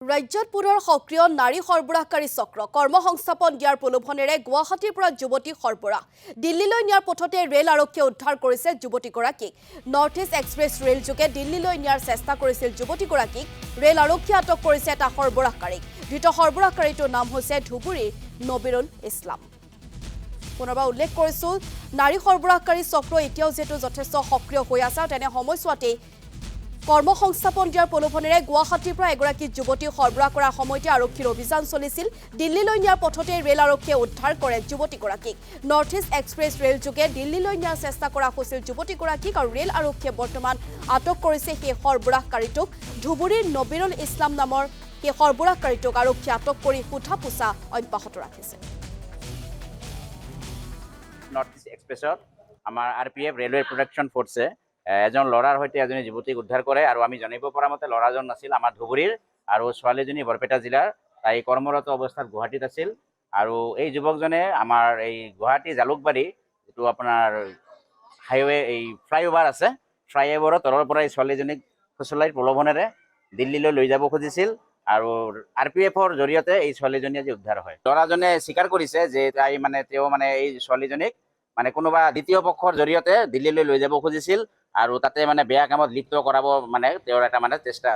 ৰাজ্যত পুনৰ সক্ৰিয় নাৰী সৰবৰাহকাৰী চক্ৰ কৰ্মসংস্থাপন দিয়াৰ প্ৰলোভনেৰে গুৱাহাটীৰ পৰা যুৱতী সৰবৰাহ দিল্লীলৈ নিয়াৰ পথতে ৰেল আৰক্ষীয়ে উদ্ধাৰ কৰিছে যুৱতীগৰাকীক নৰ্থ ইষ্ট এক্সপ্ৰেছ ৰেল যোগে দিল্লীলৈ নিয়াৰ চেষ্টা কৰিছিল যুৱতীগৰাকীক ৰেল আৰক্ষীয়ে আটক কৰিছে এটা সৰবৰাহকাৰীক ধৃত সৰবৰাহকাৰীটোৰ নাম হৈছে ধুবুৰীৰ নবিৰুল ইছলাম পুনৰবাৰ উল্লেখ কৰিছো নাৰী সৰবৰাহকাৰী চক্ৰ এতিয়াও যেটো যথেষ্ট সক্ৰিয় হৈ আছে তেনে সময়ছোৱাতে কৰ্মসংস্থাপন দিয়াৰ প্ৰলোভনেৰে গুৱাহাটীৰ পৰা এগৰাকী যুৱতী সৰবৰাহ কৰাৰ সময়তে আৰক্ষীৰ অভিযান চলিছিল দিল্লীলৈ নিয়াৰ পথতে ৰেল আৰক্ষীয়ে উদ্ধাৰ কৰে যুৱতীগৰাকীক নৰ্থ ইষ্ট এক্সপ্ৰেছ ৰেল যোগে দিল্লীলৈ নিয়াৰ চেষ্টা কৰা হৈছিল যুৱতীগৰাকীক আৰু ৰেল আৰক্ষীয়ে বৰ্তমান আটক কৰিছে সেই সৰবৰাহকাৰীটোক ধুবুৰীৰ নবিৰুল ইছলাম নামৰ সেই সৰবৰাহকাৰীটোক আৰক্ষীয়ে আটক কৰি সোধা পোছা অব্যাহত ৰাখিছে নৰ্থ ইষ্ট এক্সপ্ৰেছত আমাৰ RPF ৰেলৱে প্ৰটেকশ্যন ফ'ৰ্ছে এজন ল'ৰাৰ সৈতে এজনী যুৱতীক উদ্ধাৰ কৰে আৰু আমি জানিব পৰা মতে ল'ৰাজন আছিল আমাৰ ধুবুৰীৰ আৰু ছোৱালীজনী বৰপেটা জিলাৰ তাই কৰ্মৰত অৱস্থাত গুৱাহাটীত আছিল আৰু এই যুৱকজনে আমাৰ এই গুৱাহাটী জালুকবাৰী যিটো আপোনাৰ হাইৱে এই ফ্লাইঅভাৰ আছে ফ্লাইঅভাৰৰ তলৰ পৰা এই ছোৱালীজনীক ফুচলাইৰ প্ৰলোভনেৰে দিল্লীলৈ লৈ যাব খুজিছিল আৰু RPFৰ জৰিয়তে এই ছোৱালীজনী আজি উদ্ধাৰ হয় ল'ৰাজনে স্বীকাৰ কৰিছে যে তেওঁ এই ছোৱালীজনীক কোনোবা দ্বিতীয় পক্ষৰ জৰিয়তে দিল্লীলৈ লৈ যাব খুজিছিল আৰু তাতে বেয়া কামত লিপ্ত কৰাব তেওঁৰ এটা চেষ্টা